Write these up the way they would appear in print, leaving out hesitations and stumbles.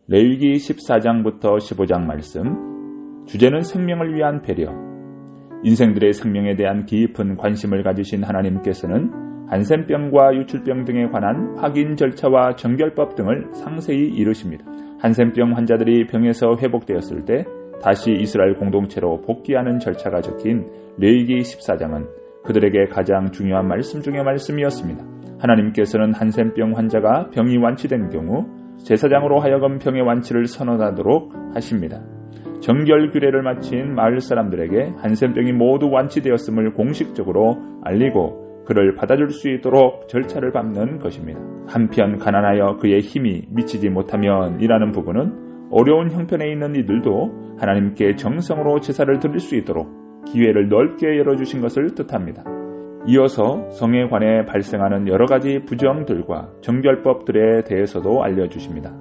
레위기 14장부터 15장 말씀, 주제는 생명을 위한 배려. 인생들의 생명에 대한 깊은 관심을 가지신 하나님께서는 한센병과 유출병 등에 관한 확인 절차와 정결법 등을 상세히 이루십니다. 한센병 환자들이 병에서 회복되었을 때 다시 이스라엘 공동체로 복귀하는 절차가 적힌 레위기 14장은 그들에게 가장 중요한 말씀 중의 말씀이었습니다. 하나님께서는 한센병 환자가 병이 완치된 경우 제사장으로 하여금 병의 완치를 선언하도록 하십니다. 정결 규례를 마친 마을 사람들에게 한센병이 모두 완치되었음을 공식적으로 알리고 그를 받아줄 수 있도록 절차를 밟는 것입니다. 한편 가난하여 그의 힘이 미치지 못하면 이라는 부분은 어려운 형편에 있는 이들도 하나님께 정성으로 제사를 드릴 수 있도록 기회를 넓게 열어주신 것을 뜻합니다. 이어서 성에 관해 발생하는 여러 가지 부정들과 정결법들에 대해서도 알려주십니다.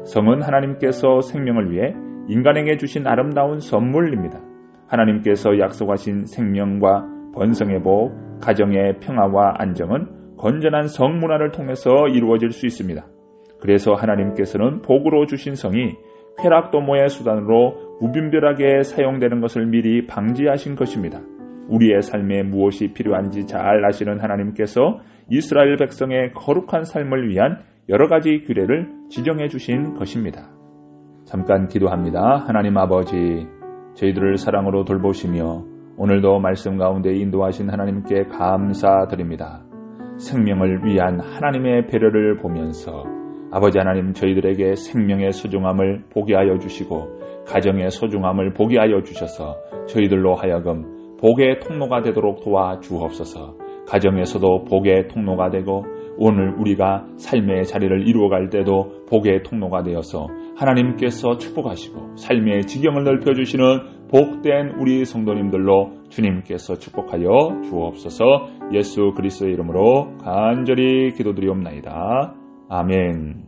성은 하나님께서 생명을 위해 인간에게 주신 아름다운 선물입니다. 하나님께서 약속하신 생명과 번성의 복, 가정의 평화와 안정은 건전한 성 문화를 통해서 이루어질 수 있습니다. 그래서 하나님께서는 복으로 주신 성이 쾌락도모의 수단으로 무분별하게 사용되는 것을 미리 방지하신 것입니다. 우리의 삶에 무엇이 필요한지 잘 아시는 하나님께서 이스라엘 백성의 거룩한 삶을 위한 여러 가지 규례를 지정해 주신 것입니다. 잠깐 기도합니다. 하나님 아버지, 저희들을 사랑으로 돌보시며 오늘도 말씀 가운데 인도하신 하나님께 감사드립니다. 생명을 위한 하나님의 배려를 보면서 아버지 하나님, 저희들에게 생명의 소중함을 보게 하여 주시고 가정의 소중함을 보게 하여 주셔서 저희들로 하여금 복의 통로가 되도록 도와주옵소서. 가정에서도 복의 통로가 되고 오늘 우리가 삶의 자리를 이루어갈 때도 복의 통로가 되어서 하나님께서 축복하시고 삶의 지경을 넓혀주시는 복된 우리 성도님들로 주님께서 축복하여 주옵소서. 예수 그리스도의 이름으로 간절히 기도드리옵나이다. 아멘.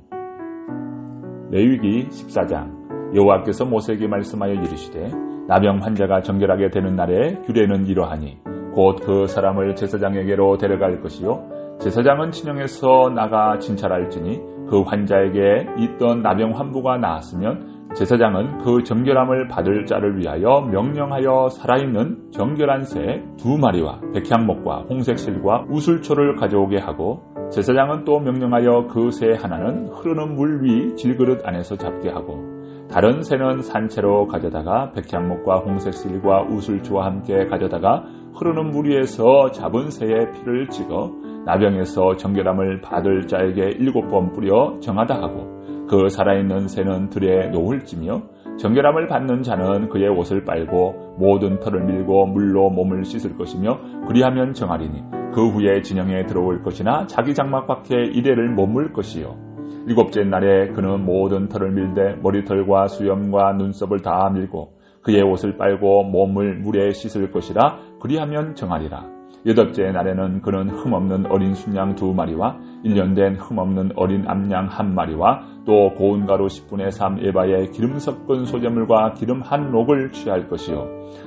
레위기 14장. 여호와께서 모세에게 말씀하여 이르시되 나병 환자가 정결하게 되는 날에 규례는 이러하니 곧 그 사람을 제사장에게로 데려갈 것이요 제사장은 친형에서 나가 진찰할지니 그 환자에게 있던 나병 환부가 나았으면 제사장은 그 정결함을 받을 자를 위하여 명령하여 살아있는 정결한 새 2마리와 백향목과 홍색실과 우슬초를 가져오게 하고 제사장은 또 명령하여 그 새 하나는 흐르는 물 위 질그릇 안에서 잡게 하고 다른 새는 산채로 가져다가 백향목과 홍색실과 우슬초와 함께 가져다가 흐르는 물 위에서 잡은 새의 피를 찍어 나병에서 정결함을 받을 자에게 7번 뿌려 정하다 하고 그 살아있는 새는 들에 놓을지며 정결함을 받는 자는 그의 옷을 빨고 모든 털을 밀고 물로 몸을 씻을 것이며 그리하면 정하리니 그 후에 진영에 들어올 것이나 자기 장막 밖에 이래를 머물 것이요 7째 날에 그는 모든 털을 밀되 머리털과 수염과 눈썹을 다 밀고 그의 옷을 빨고 몸을 물에 씻을 것이라 그리하면 정하리라. 8째 날에는 그는 흠없는 어린 순양 2마리와 1년 된 흠없는 어린 암양 1마리와 또 고운 가루 10분의 3 에바의 기름 섞은 소재물과 기름 한 록을 취할 것이요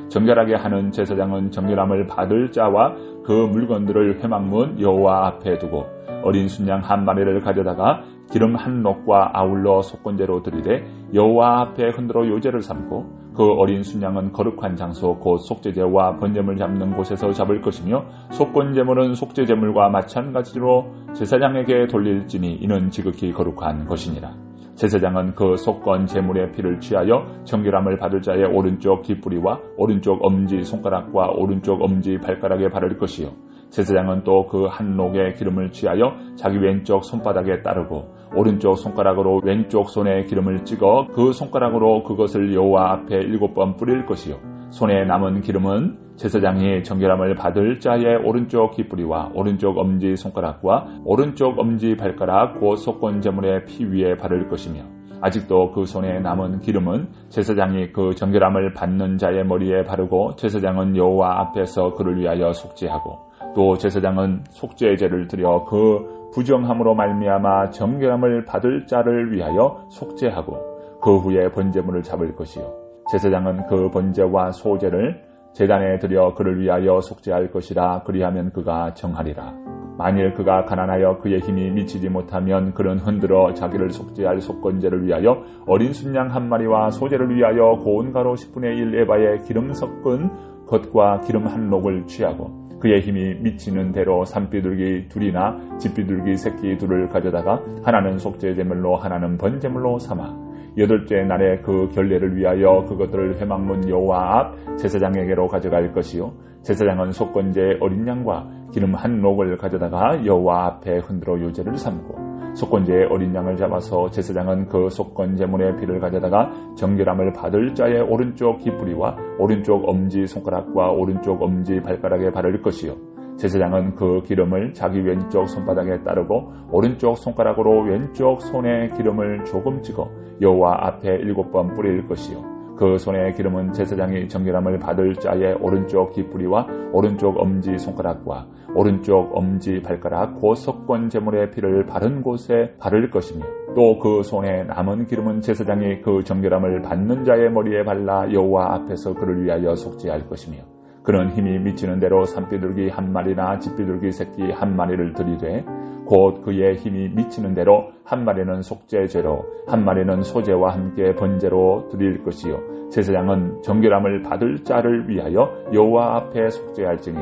정결하게 하는 제사장은 정결함을 받을 자와 그 물건들을 회막문 여호와 앞에 두고 어린 순양 1마리를 가져다가 기름 한 록과 아울러 속건제로 드리되 여호와 앞에 흔들어 요제를 삼고 그 어린 순양은 거룩한 장소 곧 속죄제와 번제물 잡는 곳에서 잡을 것이며 속건제물은 속죄제물과 마찬가지로 제사장에게 돌릴지니 이는 지극히 거룩한 것이니라. 제사장은 그 속건제물의 피를 취하여 정결함을 받을 자의 오른쪽 깃뿌리와 오른쪽 엄지 손가락과 오른쪽 엄지 발가락에 바를 것이요 제사장은 또 그 한 록의 기름을 취하여 자기 왼쪽 손바닥에 따르고 오른쪽 손가락으로 왼쪽 손에 기름을 찍어 그 손가락으로 그것을 여호와 앞에 7번 뿌릴 것이요 손에 남은 기름은 제사장이 정결함을 받을 자의 오른쪽 깃뿌리와 오른쪽 엄지 손가락과 오른쪽 엄지 발가락 곧 속건제물의 피 위에 바를 것이며 아직도 그 손에 남은 기름은 제사장이 그 정결함을 받는 자의 머리에 바르고 제사장은 여호와 앞에서 그를 위하여 속죄하고 또 제사장은 속죄제를 드려 그 부정함으로 말미암아 정결함을 받을 자를 위하여 속죄하고 그 후에 번제물을 잡을 것이요 제사장은 그 번제와 소제를 제단에 들여 그를 위하여 속죄할 것이라. 그리하면 그가 정하리라. 만일 그가 가난하여 그의 힘이 미치지 못하면 그는 흔들어 자기를 속죄할 속건제를 위하여 어린 순양 한 마리와 소제를 위하여 고운 가루 10분의 1 에바에 기름 섞은 겉과 기름 한 록을 취하고 그의 힘이 미치는 대로 산비둘기 둘이나 집비둘기 새끼 둘을 가져다가 하나는 속죄제물로 하나는 번제물로 삼아 8째 날에 그 결례를 위하여 그것들을 회막문 여호와 앞 제사장에게로 가져갈 것이요 제사장은 속건제 어린 양과 기름 한 록을 가져다가 여호와 앞에 흔들어 요제를 삼고 속건제의 어린 양을 잡아서 제사장은 그 속건제물의 피를 가져다가 정결함을 받을 자의 오른쪽 깃뿌리와 오른쪽 엄지 손가락과 오른쪽 엄지 발가락에 바를 것이요 제사장은 그 기름을 자기 왼쪽 손바닥에 따르고 오른쪽 손가락으로 왼쪽 손에 기름을 조금 찍어 여호와 앞에 7번 뿌릴 것이요 그 손의 기름은 제사장이 정결함을 받을 자의 오른쪽 깃뿌리와 오른쪽 엄지 손가락과 오른쪽 엄지 발가락 곧 속건 제물의 피를 바른 곳에 바를 것이며 또 그 손에 남은 기름은 제사장이 그 정결함을 받는 자의 머리에 발라 여호와 앞에서 그를 위하여 속죄할 것이며 그는 힘이 미치는 대로 산비둘기 한 마리나 집비둘기 새끼 한 마리를 들이되 곧 그의 힘이 미치는 대로 한 마리는 속죄제로 한 마리는 소제와 함께 번제로 드릴 것이요 제사장은 정결함을 받을 자를 위하여 여호와 앞에 속죄할지니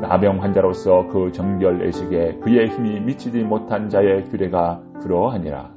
나병 환자로서 그 정결 애식에 그의 힘이 미치지 못한 자의 규례가 그러하니라.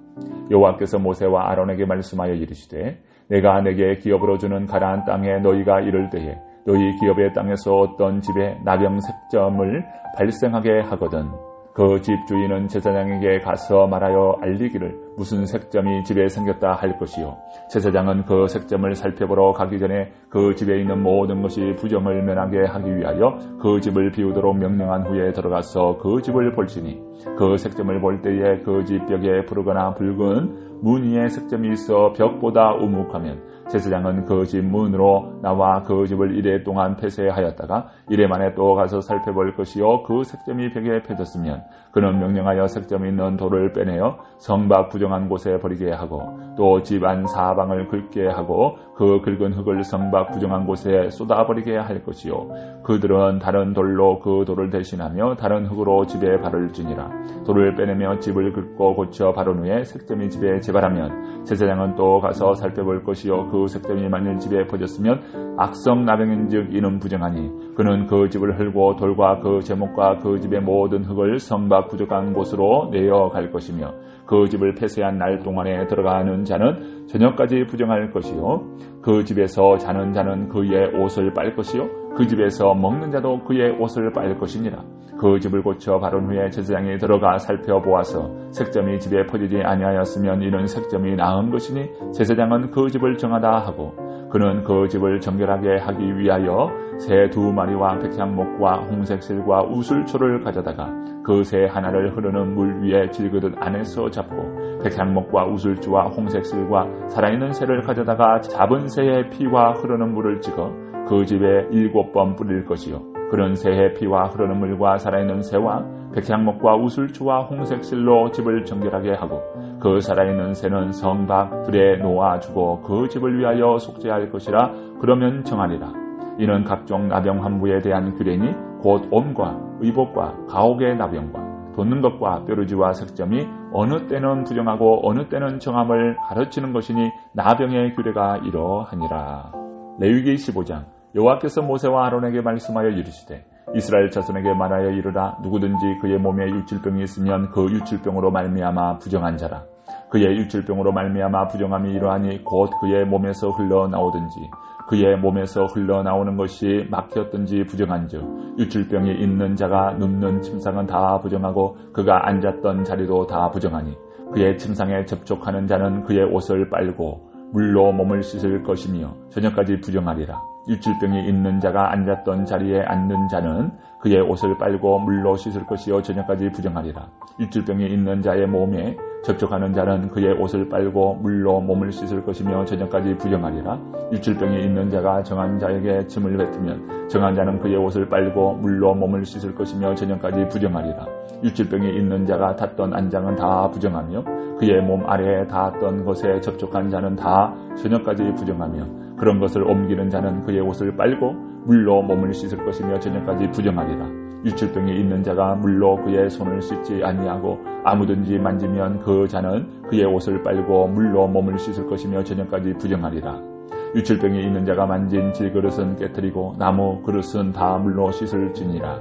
여호와께서 모세와 아론에게 말씀하여 이르시되 내가 내게 기업으로 주는 가나안 땅에 너희가 이를 때에 너희 기업의 땅에서 어떤 집에 나병 색점을 발생하게 하거든 그 집 주인은 제사장에게 가서 말하여 알리기를 무슨 색점이 집에 생겼다 할 것이요 제사장은 그 색점을 살펴보러 가기 전에 그 집에 있는 모든 것이 부정을 면하게 하기 위하여 그 집을 비우도록 명령한 후에 들어가서 그 집을 볼지니 그 색점을 볼 때에 그 집 벽에 푸르거나 붉은 무늬의 색점이 있어 벽보다 우묵하면 제사장은 그 집 문으로 나와 그 집을 이래 동안 폐쇄하였다가 이래 만에 또 가서 살펴볼 것이요 그 색점이 벽에 펴졌으면 그는 명령하여 색점이 있는 돌을 빼내어 성 밖 부정한 곳에 버리게 하고 또 집 안 사방을 긁게 하고 그 긁은 흙을 성 밖 부정한 곳에 쏟아버리게 할 것이요 그들은 다른 돌로 그 돌을 대신하며 다른 흙으로 집에 바를지니라. 돌을 빼내며 집을 긁고 고쳐 바른 후에 색점이 집에 재발하면 제사장은 또 가서 살펴볼 것이요 그 색점이 만일 집에 퍼졌으면 악성 나병인즉 이는 부정하니 그는 그 집을 헐고 돌과 그 제목과 그 집의 모든 흙을 성 밖 부정한 곳으로 내어갈 것이며 그 집을 폐쇄한 날 동안에 들어가는 자는 저녁까지 부정할 것이요 그 집에서 자는 자는 그의 옷을 빨 것이요 그 집에서 먹는 자도 그의 옷을 빨 것이니라. 그 집을 고쳐 바른 후에 제사장이 들어가 살펴보아서 색점이 집에 퍼지지 아니하였으면 이는 색점이 나은 것이니 제사장은 그 집을 정하다 하고 그는 그 집을 정결하게 하기 위하여 새 2마리와 백향목과 홍색실과 우슬초를 가져다가 그 새 하나를 흐르는 물 위에 질그릇 안에서 잡고 백향목과 우슬초와 홍색실과 살아있는 새를 가져다가 잡은 새의 피와 흐르는 물을 찍어 그 집에 7번 뿌릴 것이요 그런 새의 피와 흐르는 물과 살아있는 새와 백향목과 우슬초와 홍색실로 집을 정결하게 하고 그 살아있는 새는 성 밖 들에 놓아주고 그 집을 위하여 속죄할 것이라. 그러면 정하리라. 이는 각종 나병 환부에 대한 규례니 곧 옴과 의복과 가옥의 나병과 돋는 것과 뾰루지와 색점이 어느 때는 부정하고 어느 때는 정함을 가르치는 것이니 나병의 규례가 이러하니라. 레위기 15장. 여호와께서 모세와 아론에게 말씀하여 이르시되 이스라엘 자손에게 말하여 이르라. 누구든지 그의 몸에 유칠병이 있으면 그 유칠병으로 말미암아 부정한 자라. 그의 유칠병으로 말미암아 부정함이 이러하니 곧 그의 몸에서 흘러나오든지 그의 몸에서 흘러나오는 것이 막혔든지 부정한즉 유칠병이 있는 자가 눕는 침상은 다 부정하고 그가 앉았던 자리도 다 부정하니 그의 침상에 접촉하는 자는 그의 옷을 빨고 물로 몸을 씻을 것이며 저녁까지 부정하리라. 유칠병이 있는 자가 앉았던 자리에 앉는 자는 그의 옷을 빨고 물로 씻을 것이요 저녁까지 부정하리라. 유칠병이 있는 자의 몸에 접촉하는 자는 그의 옷을 빨고 물로 몸을 씻을 것이며 저녁까지 부정하리라. 유칠병이 있는 자가 정한 자에게 침을 뱉으면 정한 자는 그의 옷을 빨고 물로 몸을 씻을 것이며 저녁까지 부정하리라. 유칠병이 있는 자가 탔던 안장은 다 부정하며 그의 몸 아래에 닿았던 것에 접촉한 자는 다 저녁까지 부정하며 그런 것을 옮기는 자는 그의 옷을 빨고 물로 몸을 씻을 것이며 저녁까지 부정하리라. 유출병이 있는 자가 물로 그의 손을 씻지 아니하고 아무든지 만지면 그 자는 그의 옷을 빨고 물로 몸을 씻을 것이며 저녁까지 부정하리라. 유출병이 있는 자가 만진 질그릇은 깨뜨리고 나무 그릇은 다 물로 씻을지니라.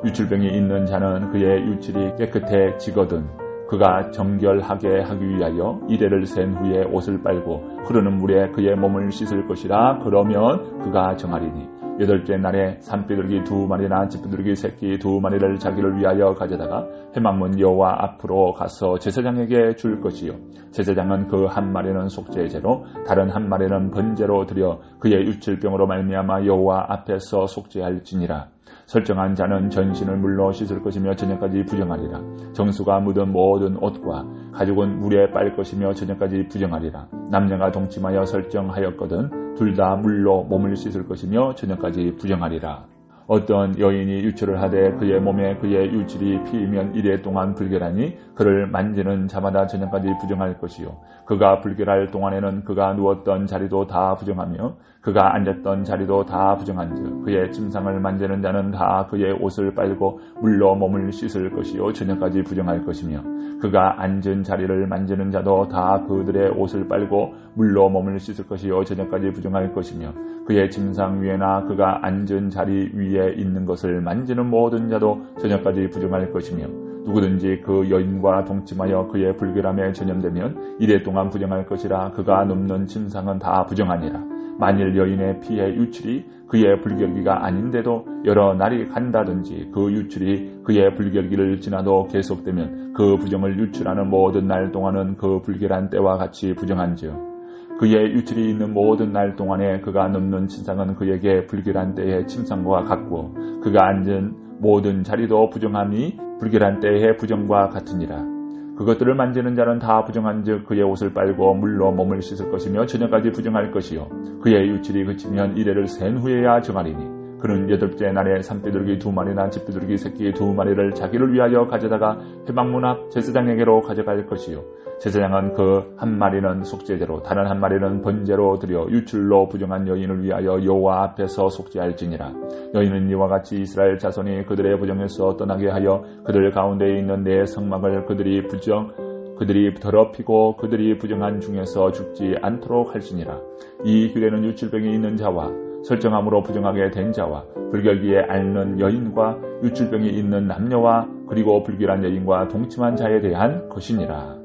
유출병이 있는 자는 그의 유출이 깨끗해지거든 그가 정결하게 하기 위하여 이레를 센 후에 옷을 빨고 흐르는 물에 그의 몸을 씻을 것이라. 그러면 그가 정하리니 8째 날에 산비둘기 2마리나 집비둘기 새끼 2마리를 자기를 위하여 가져다가 회막문 여호와 앞으로 가서 제사장에게 줄 것이요 제사장은 그 한 마리는 속죄제로 다른 한 마리는 번제로 드려 그의 유출병으로 말미암아 여호와 앞에서 속죄할지니라. 설정한 자는 전신을 물로 씻을 것이며 저녁까지 부정하리라. 정수가 묻은 모든 옷과 가죽은 물에 빨 것이며 저녁까지 부정하리라. 남녀가 동침하여 설정하였거든 둘 다 물로 몸을 씻을 것이며 저녁까지 부정하리라. 어떤 여인이 유출을 하되 그의 몸에 그의 유출이 피이면 이래 동안 불결하니 그를 만지는 자마다 저녁까지 부정할 것이요 그가 불결할 동안에는 그가 누웠던 자리도 다 부정하며 그가 앉았던 자리도 다 부정한즉 그의 침상을 만지는 자는 다 그의 옷을 빨고 물로 몸을 씻을 것이요 저녁까지 부정할 것이며 그가 앉은 자리를 만지는 자도 다 그들의 옷을 빨고 물로 몸을 씻을 것이요 저녁까지 부정할 것이며 그의 침상 위에나 그가 앉은 자리 위에 있는 것을 만지는 모든 자도 저녁까지 부정할 것이며 누구든지 그 여인과 동침하여 그의 불결함에 전염되면 이래 동안 부정할 것이라. 그가 눕는 침상은 다 부정하니라. 만일 여인의 피의 유출이 그의 불결기가 아닌데도 여러 날이 간다든지 그 유출이 그의 불결기를 지나도 계속되면 그 부정을 유출하는 모든 날 동안은 그 불결한 때와 같이 부정한즉 그의 유출이 있는 모든 날 동안에 그가 눕는 침상은 그에게 불결한 때의 침상과 같고 그가 앉은 모든 자리도 부정함이 불결한 때의 부정과 같으니라. 그것들을 만지는 자는 다 부정한즉 그의 옷을 빨고 물로 몸을 씻을 것이며 저녁까지 부정할 것이요 그의 유출이 그치면 이레를 센 후에야 정하리니 그는 8째 날에 산비둘기 2마리나 집비둘기 새끼 2마리를 자기를 위하여 가져다가 회막문 앞 제사장에게로 가져갈 것이요 제사장은 그 한 마리는 속죄제로 다른 한 마리는 번제로 드려 유출로 부정한 여인을 위하여 여호와 앞에서 속죄할지니라. 여인은 이와 같이 이스라엘 자손이 그들의 부정에서 떠나게 하여 그들 가운데에 있는 내 성막을 그들이 더럽히고 그들이 부정한 중에서 죽지 않도록 할지니라. 이 규례는 유출병이 있는 자와 설정함으로 부정하게 된 자와 불결기에 앓는 여인과 유출병이 있는 남녀와 그리고 불결한 여인과 동침한 자에 대한 것이니라.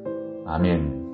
아멘.